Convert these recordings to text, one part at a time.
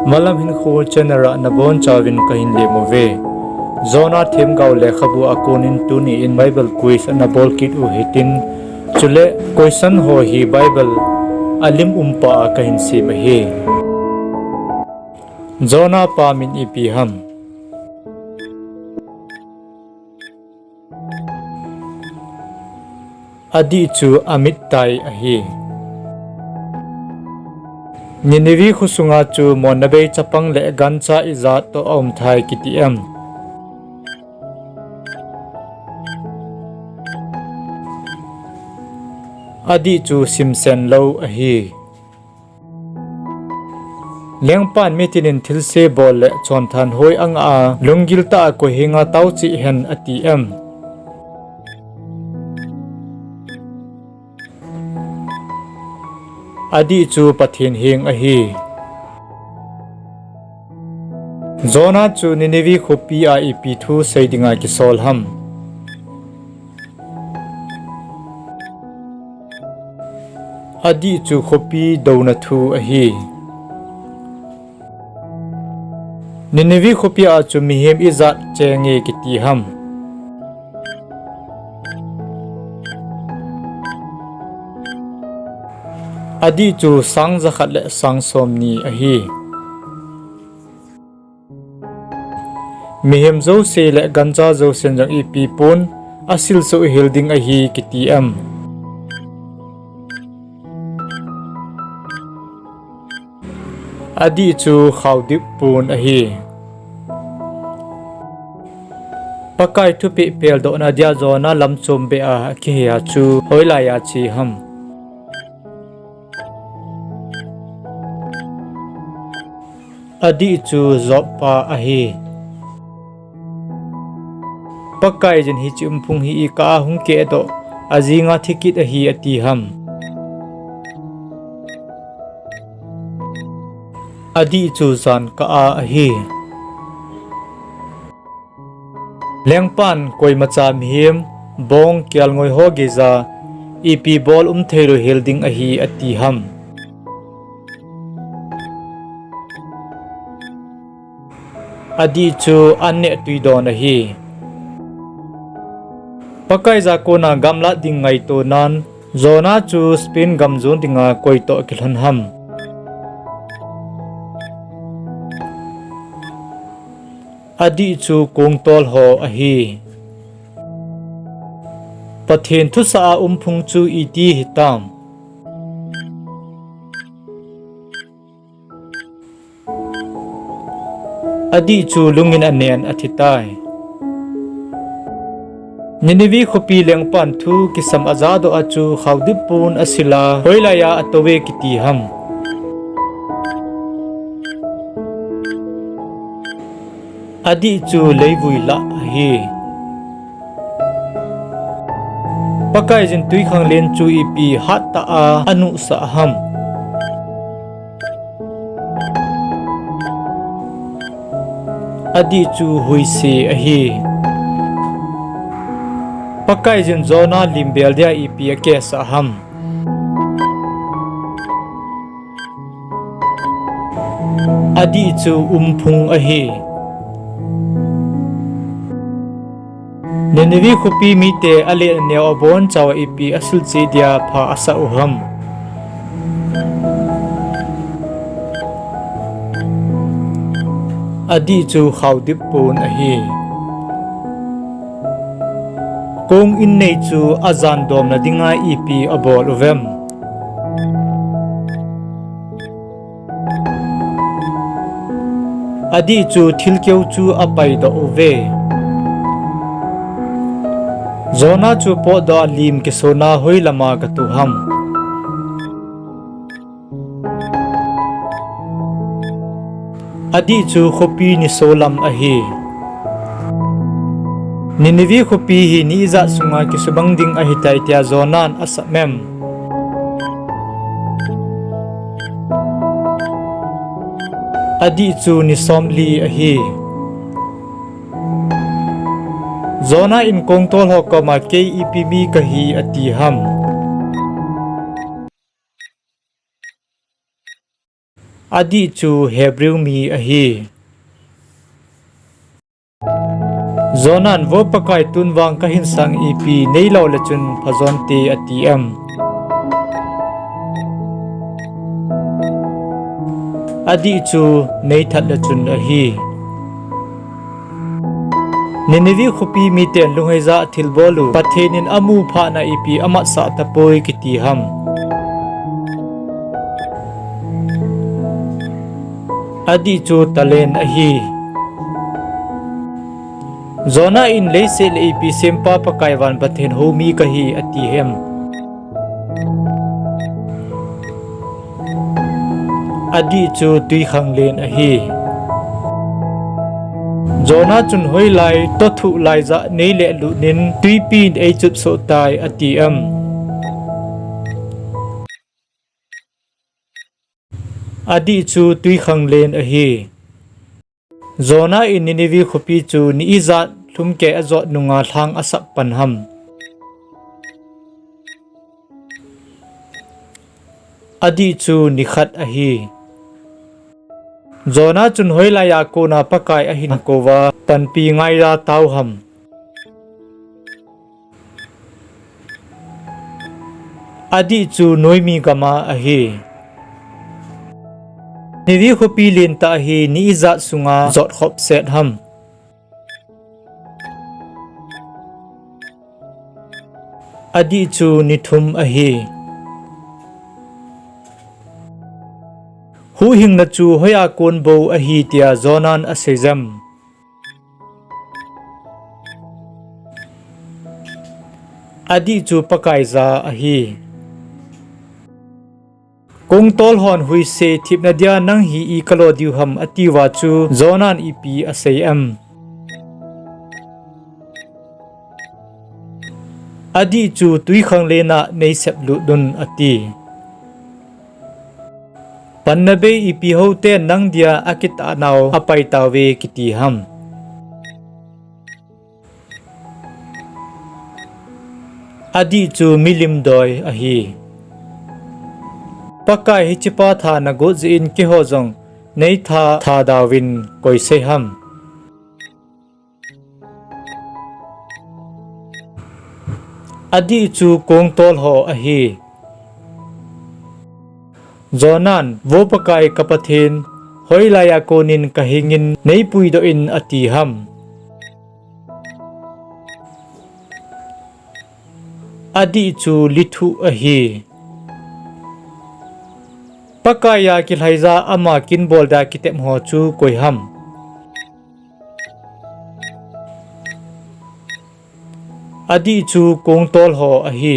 malam hin khu chenara nabon chawin kahin le move Jonah Themgao Lekhabu akonin tuni in Bible quiz anabol kit u hitin chule question ho hi Bible alim umpa kahin si mahi Jonah pamin ipiham adi chu amit tai ahi Ninivi khusunga chu monabe chapang le gancha izat to om thai kitiam adi chu simsen lo ahi lengpan mitinin thilse bol le chonthan hoi anga lungil ta ko hinga tau chi hen atm adi chu Pathen hing ahi Jonah chu Ninivi khopi a ipi thu seidinga ki solham adi chu khopi dona thu ahi Ninivi khopi a chu mihem izat chenge kiti ham adi chu sang zakhat le sang somni ahi mihem zo se le gancha zo senjang ipi pon asil so hilding ahi kitiam adi chu khawdip pun ahi pakai thupi pel do na dia Jonah lam chombe a khiya chu hoila ya chi ham adi chu zopa ahi pakai jin hi chumphung hi ka hung ke do azinga thikit ahi ati ham adi chu zan ka a ahi lengpan koi macha mihim bong kyal ngoi ho geza ipi bol thero helding ahi ati ham adi chu anne tuidon ahi pakai za kona gamla ding ngai to nan Jonah chu spin gamzon dinga koi to kilhan ham adi chu kongtol ho ahi Pathen thu sa phung chu iti hitam adi chu lungin anen athitai Ninivi khopi lengpan thu kisam azado achu khawdip pun asila hoilaya atowe kiti ham adi chu leivui la ahi pakai jin tui khang len chu ipi hat ta a anu sa ham adi chu huise ahi pakai jin Jonah limbel dia ipi ke sa ham adi chu phung ahi Ninivi khopi mite ale ne obon chawa ipi asul che dia pha asa uham adi chu khawdip pon ahi kong innei chu azan dom na dinga ipi abol ovem adi chu thilkeu chu apai da ove Jonah chu po do lim ke sona hoi lama ka tu ham adi chu khopi ni solam ahi Ninivi khopi hi ni za sunga ki subang ding ahi tai tia Jonah asamem adi chu ni somli ahi Jonah in kongtol ho kama KEPB kahi ati ham adi chu Hebrew mi ahi Zonan vo pakai tunwang kahin sang ipi neilo le chun phazon te atm adi chu nei that le chun ahi Ninivi khupi mi ten lungheza thilbolu Pathenin amu pha na ipi ama sa tapoi kiti ham adi chu talen ahi Jonah in leise le ipi sempa pakaiwan Pathen homi kahi ati hem adi chu tui khang len ahi Jonah chun hoi lai to thu lai za nei le lu nin tui pin ei chup so tai ati adi chu tui khang len ahi Jonah in Ninivi khupi chu ni izat thumke azot nunga thang asak panham adi chu ni khat ahi Jonah chun hoi la ya ko na pakai ahin kowa tanpi ngai ra tau ham adi chu noimi gama ahi Nivi khupi lin ta hi ni izat sunga zot khop set ham adi chu ni thum ahi hu hing na chu hoya kon bo ahi tia zonan asezam adi chu pakai za ahi kung tol hon hui se thip na dia nang hi I kalo diu ham atiwa chu zonan ipi asayam adi chu tui khang lena nei sep lu dun ati Pannabe ipi hote nang dia akit anaw apai tawe kiti ham adi chu milim doi ahi pakai hichipa tha na go zin ki ho jong nei tha dawin koi se ham adi chu kong tol ho ahi Zonan vo pakai kapathin hoi laya konin kahingin nei pui do in ati ham adi chu lithu ahi pakaya kilhaiza ama kin bolda kitem ho chu koi ham adi chu kong tol ho ahi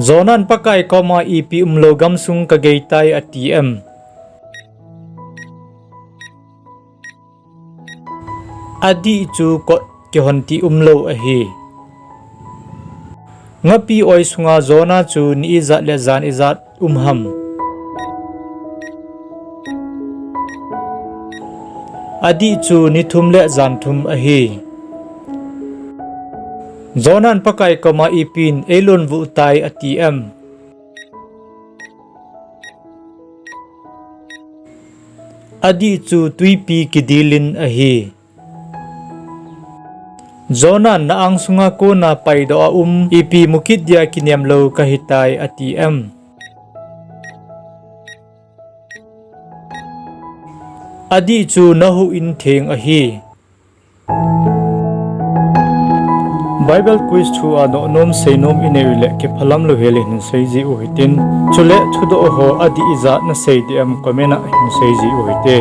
Zonan pakai koma ipi umlogam sung kagaitai atm adi chu kot kihonti umlo ahi ngapi oi sunga zona chu ni izat le zan izat umham adi chu ni thum le zan thum ahi Zonan pakai koma ipin elon vu tai atm adi chu tuipi kidilin ahi Zonan na ang sunga ko na paido ipi mukit dia kiniam lo kahitai atm adi chu nahu in theng ahi Bible quiz thua no nom seinom ineidiu le ke phalam lo hele hin seiji o hitin chule thudoh ho adi iza na seidi am komena hin seiji o hite